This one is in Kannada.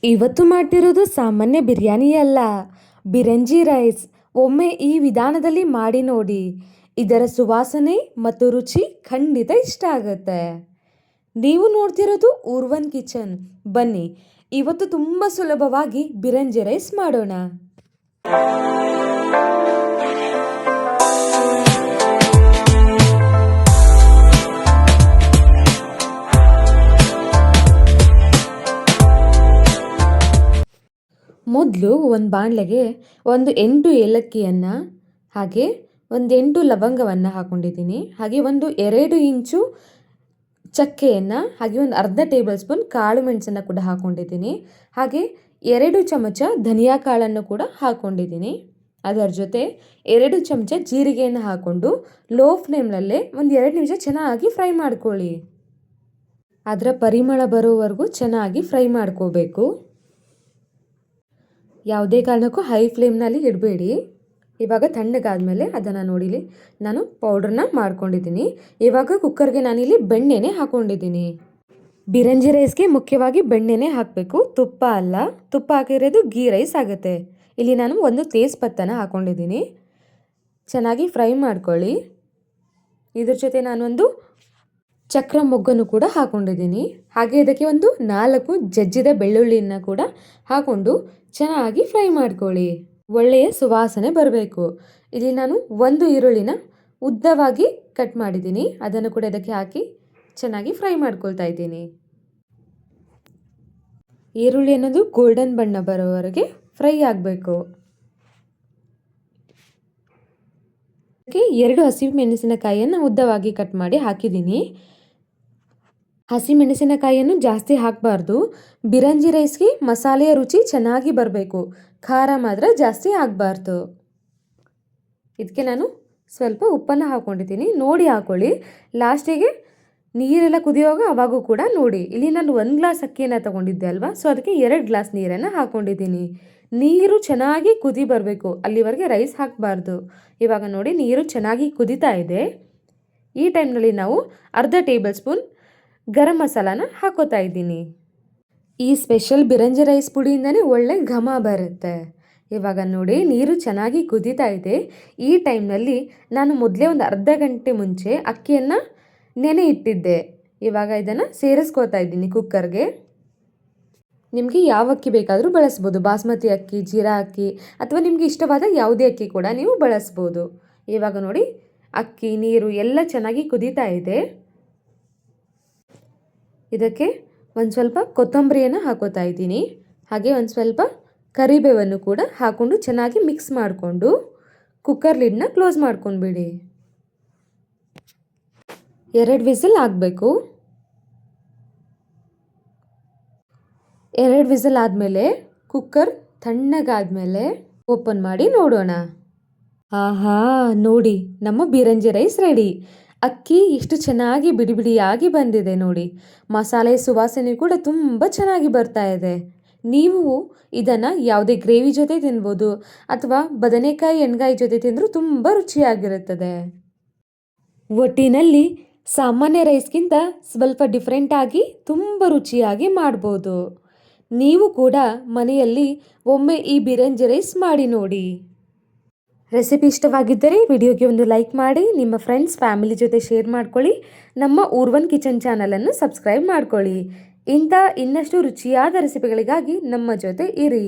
ಇವತ್ತು ಮಾಡ್ತಿರೋದು ಸಾಮಾನ್ಯ ಬಿರಿಯಾನಿ ಅಲ್ಲ, ಬಿರಂಜಿ ರೈಸ್. ಒಮ್ಮೆ ಈ ವಿಧಾನದಲ್ಲಿ ಮಾಡಿ ನೋಡಿ. ಇದರ ಸುವಾಸನೆ ಮತ್ತು ರುಚಿ ಖಂಡಿತ ಇಷ್ಟ ಆಗುತ್ತೆ. ನೀವು ನೋಡ್ತಿರೋದು ಊರ್ವನ್ ಕಿಚನ್. ಬನ್ನಿ, ಇವತ್ತು ತುಂಬ ಸುಲಭವಾಗಿ ಬಿರಂಜಿ ರೈಸ್ ಮಾಡೋಣ. ಮೊದಲು ಒಂದು ಬಾಣಲೆಗೆ ಒಂದು 8 ಏಲಕ್ಕಿಯನ್ನು, ಹಾಗೆ ಒಂದು 8 ಲವಂಗವನ್ನು ಹಾಕ್ಕೊಂಡಿದ್ದೀನಿ. ಹಾಗೆ ಒಂದು 2 ಇಂಚು ಚಕ್ಕೆಯನ್ನು, ಹಾಗೆ ಒಂದು ಅರ್ಧ ಟೇಬಲ್ ಸ್ಪೂನ್ ಕಾಳು ಮೆಣಸನ್ನು ಕೂಡ ಹಾಕ್ಕೊಂಡಿದ್ದೀನಿ. ಹಾಗೆ 2 ಚಮಚ ಧನಿಯಾ ಕಾಳನ್ನು ಕೂಡ ಹಾಕ್ಕೊಂಡಿದ್ದೀನಿ. ಅದರ ಜೊತೆ 2 ಚಮಚ ಜೀರಿಗೆಯನ್ನು ಹಾಕ್ಕೊಂಡು ಲೋ ಫ್ಲೇಮ್ನಲ್ಲೇ ಒಂದು 2 ನಿಮಿಷ ಚೆನ್ನಾಗಿ ಫ್ರೈ ಮಾಡ್ಕೊಳ್ಳಿ. ಅದರ ಪರಿಮಳ ಬರೋವರೆಗೂ ಚೆನ್ನಾಗಿ ಫ್ರೈ ಮಾಡ್ಕೋಬೇಕು. ಯಾವುದೇ ಕಾರಣಕ್ಕೂ ಹೈ ಫ್ಲೇಮ್ನಲ್ಲಿ ಇಡಬೇಡಿ. ಇವಾಗ ತಣ್ಣಗಾದ್ಮೇಲೆ ಅದನ್ನು ನೋಡಿಲಿ ನಾನು ಪೌಡ್ರನ್ನ ಮಾಡ್ಕೊಂಡಿದ್ದೀನಿ. ಇವಾಗ ಕುಕ್ಕರ್ಗೆ ನಾನಿಲ್ಲಿ ಬೆಣ್ಣೆನೇ ಹಾಕ್ಕೊಂಡಿದ್ದೀನಿ. ಬಿರಂಜಿ ರೈಸ್ಗೆ ಮುಖ್ಯವಾಗಿ ಬೆಣ್ಣೆನೇ ಹಾಕಬೇಕು, ತುಪ್ಪ ಅಲ್ಲ. ತುಪ್ಪ ಹಾಕಿರೋದು ಗೀ ರೈಸ್ ಆಗುತ್ತೆ. ಇಲ್ಲಿ ನಾನು ಒಂದು ತೇಜ್ಪತ್ತನ ಹಾಕ್ಕೊಂಡಿದ್ದೀನಿ. ಚೆನ್ನಾಗಿ ಫ್ರೈ ಮಾಡ್ಕೊಳ್ಳಿ. ಇದ್ರ ಜೊತೆ ನಾನೊಂದು ಚಕ್ರ ಮೊಗ್ಗನ್ನು ಕೂಡ ಹಾಕ್ಕೊಂಡಿದ್ದೀನಿ. ಹಾಗೆ ಇದಕ್ಕೆ ಒಂದು 4 ಜಜ್ಜಿದ ಬೆಳ್ಳುಳ್ಳಿಯನ್ನು ಕೂಡ ಹಾಕ್ಕೊಂಡು ಚೆನ್ನಾಗಿ ಫ್ರೈ ಮಾಡ್ಕೊಳ್ಳಿ. ಒಳ್ಳೆಯ ಸುವಾಸನೆ ಬರಬೇಕು. ಇಲ್ಲಿ ನಾನು ಒಂದು ಈರುಳ್ಳಿನ ಉದ್ದವಾಗಿ ಕಟ್ ಮಾಡಿದ್ದೀನಿ. ಅದನ್ನು ಕೂಡ ಇದಕ್ಕೆ ಹಾಕಿ ಚೆನ್ನಾಗಿ ಫ್ರೈ ಮಾಡ್ಕೊಳ್ತಾ ಇದ್ದೀನಿ. ಈರುಳ್ಳಿ ಅನ್ನೋದು ಗೋಲ್ಡನ್ ಬಣ್ಣ ಬರೋವರೆಗೆ ಫ್ರೈ ಆಗಬೇಕು. ಅದಕ್ಕೆ 2 ಹಸಿಮೆಣಸಿನಕಾಯಿಯನ್ನು ಉದ್ದವಾಗಿ ಕಟ್ ಮಾಡಿ ಹಾಕಿದ್ದೀನಿ. ಹಸಿಮೆಣಸಿನಕಾಯಿಯನ್ನು ಜಾಸ್ತಿ ಹಾಕಬಾರ್ದು. ಬಿರಂಜಿ ರೈಸ್ಗೆ ಮಸಾಲೆಯ ರುಚಿ ಚೆನ್ನಾಗಿ ಬರಬೇಕು, ಖಾರ ಮಾತ್ರ ಜಾಸ್ತಿ ಆಗಬಾರ್ದು. ಇದಕ್ಕೆ ನಾನು ಸ್ವಲ್ಪ ಉಪ್ಪನ್ನು ಹಾಕ್ಕೊಂಡಿದ್ದೀನಿ. ನೋಡಿ ಹಾಕ್ಕೊಳ್ಳಿ. ಲಾಸ್ಟಿಗೆ ನೀರೆಲ್ಲ ಕುದಿಯೋವಾಗ ಅವಾಗೂ ಕೂಡ ನೋಡಿ. ಇಲ್ಲಿ ನಾನು 1 ಗ್ಲಾಸ್ ಅಕ್ಕಿಯನ್ನು ತೊಗೊಂಡಿದ್ದೆ ಅಲ್ವಾ, ಸೊ ಅದಕ್ಕೆ 2 ಗ್ಲಾಸ್ ನೀರನ್ನು ಹಾಕ್ಕೊಂಡಿದ್ದೀನಿ. ನೀರು ಚೆನ್ನಾಗಿ ಕುದಿ ಬರಬೇಕು, ಅಲ್ಲಿವರೆಗೆ ರೈಸ್ ಹಾಕಬಾರ್ದು. ಇವಾಗ ನೋಡಿ ನೀರು ಚೆನ್ನಾಗಿ ಕುದೀತಾ ಇದೆ. ಈ ಟೈಮ್ನಲ್ಲಿ ನಾವು ಅರ್ಧ ಟೇಬಲ್ ಸ್ಪೂನ್ ಗರಂ ಮಸಾಲಾನ ಹಾಕೋತಾ ಇದ್ದೀನಿ. ಈ ಸ್ಪೆಷಲ್ ಬಿರಂಜಿ ರೈಸ್ ಪುಡಿಯಿಂದನೇ ಒಳ್ಳೆ ಘಮ ಬರುತ್ತೆ. ಇವಾಗ ನೋಡಿ ನೀರು ಚೆನ್ನಾಗಿ ಕುದೀತಾ ಇದೆ. ಈ ಟೈಮ್ನಲ್ಲಿ ನಾನು ಮೊದಲೇ ಒಂದು ಅರ್ಧ ಗಂಟೆ ಮುಂಚೆ ಅಕ್ಕಿಯನ್ನು ನೆನೆ ಇಟ್ಟಿದ್ದೆ. ಇವಾಗ ಇದನ್ನು ಸೇರಿಸ್ಕೋತಾ ಇದ್ದೀನಿ ಕುಕ್ಕರ್ಗೆ. ನಿಮಗೆ ಯಾವ ಅಕ್ಕಿ ಬೇಕಾದರೂ ಬಳಸ್ಬೋದು. ಬಾಸ್ಮತಿ ಅಕ್ಕಿ, ಜೀರಾ ಅಕ್ಕಿ, ಅಥವಾ ನಿಮಗೆ ಇಷ್ಟವಾದ ಯಾವುದೇ ಅಕ್ಕಿ ಕೂಡ ನೀವು ಬಳಸ್ಬೋದು. ಇವಾಗ ನೋಡಿ ಅಕ್ಕಿ, ನೀರು ಎಲ್ಲ ಚೆನ್ನಾಗಿ ಕುದೀತಾ ಇದೆ. ಇದಕ್ಕೆ ಒಂದು ಸ್ವಲ್ಪ ಕೊತ್ತಂಬರಿಯನ್ನು ಹಾಕೋತಾ ಇದ್ದೀನಿ. ಹಾಗೆ ಒಂದು ಸ್ವಲ್ಪ ಕರಿಬೇವನ್ನು ಕೂಡ ಹಾಕ್ಕೊಂಡು ಚೆನ್ನಾಗಿ ಮಿಕ್ಸ್ ಮಾಡಿಕೊಂಡು ಕುಕ್ಕರ್ ಲಿಡ್ನ ಕ್ಲೋಸ್ ಮಾಡ್ಕೊಂಡ್ಬಿಡಿ. 2 ವಿಸಿಲ್ ಆಗಬೇಕು. 2 ವಿಸಿಲ್ ಆದಮೇಲೆ ಕುಕ್ಕರ್ ತಣ್ಣಗಾದ್ಮೇಲೆ ಓಪನ್ ಮಾಡಿ ನೋಡೋಣ. ಆಹಾ, ನೋಡಿ ನಮ್ಮ ಬಿರಂಜಿ ರೈಸ್ ರೆಡಿ. ಅಕ್ಕಿ ಎಷ್ಟು ಚೆನ್ನಾಗಿ ಬಿಡಿ ಬಿಡಿಯಾಗಿ ಬಂದಿದೆ ನೋಡಿ. ಮಸಾಲೆ ಸುವಾಸನೆ ಕೂಡ ತುಂಬ ಚೆನ್ನಾಗಿ ಬರ್ತಾ ಇದೆ. ನೀವು ಇದನ್ನು ಯಾವುದೇ ಗ್ರೇವಿ ಜೊತೆ ತಿನ್ಬೋದು, ಅಥವಾ ಬದನೆಕಾಯಿ ಎಣ್ಗಾಯಿ ಜೊತೆ ತಿಂದರೂ ತುಂಬ ರುಚಿಯಾಗಿರುತ್ತದೆ. ಒಟ್ಟಿನಲ್ಲಿ ಸಾಮಾನ್ಯ ರೈಸ್ಗಿಂತ ಸ್ವಲ್ಪ ಡಿಫ್ರೆಂಟಾಗಿ ತುಂಬ ರುಚಿಯಾಗಿ ಮಾಡ್ಬೋದು. ನೀವು ಕೂಡ ಮನೆಯಲ್ಲಿ ಒಮ್ಮೆ ಈ ಬಿರಂಜಿ ರೈಸ್ ಮಾಡಿ ನೋಡಿ. ರೆಸಿಪಿ ಇಷ್ಟವಾಗಿದ್ದರೆ ವಿಡಿಯೋಗೆ ಒಂದು ಲೈಕ್ ಮಾಡಿ, ನಿಮ್ಮ ಫ್ರೆಂಡ್ಸ್ ಫ್ಯಾಮಿಲಿ ಜೊತೆ ಶೇರ್ ಮಾಡ್ಕೊಳ್ಳಿ. ನಮ್ಮ ಊರ್ವನ್ ಕಿಚನ್ ಚಾನಲನ್ನು ಸಬ್ಸ್ಕ್ರೈಬ್ ಮಾಡ್ಕೊಳ್ಳಿ. ಇನ್ನಷ್ಟು ರುಚಿಯಾದ ರೆಸಿಪಿಗಳಿಗಾಗಿ ನಮ್ಮ ಜೊತೆ ಇರಿ.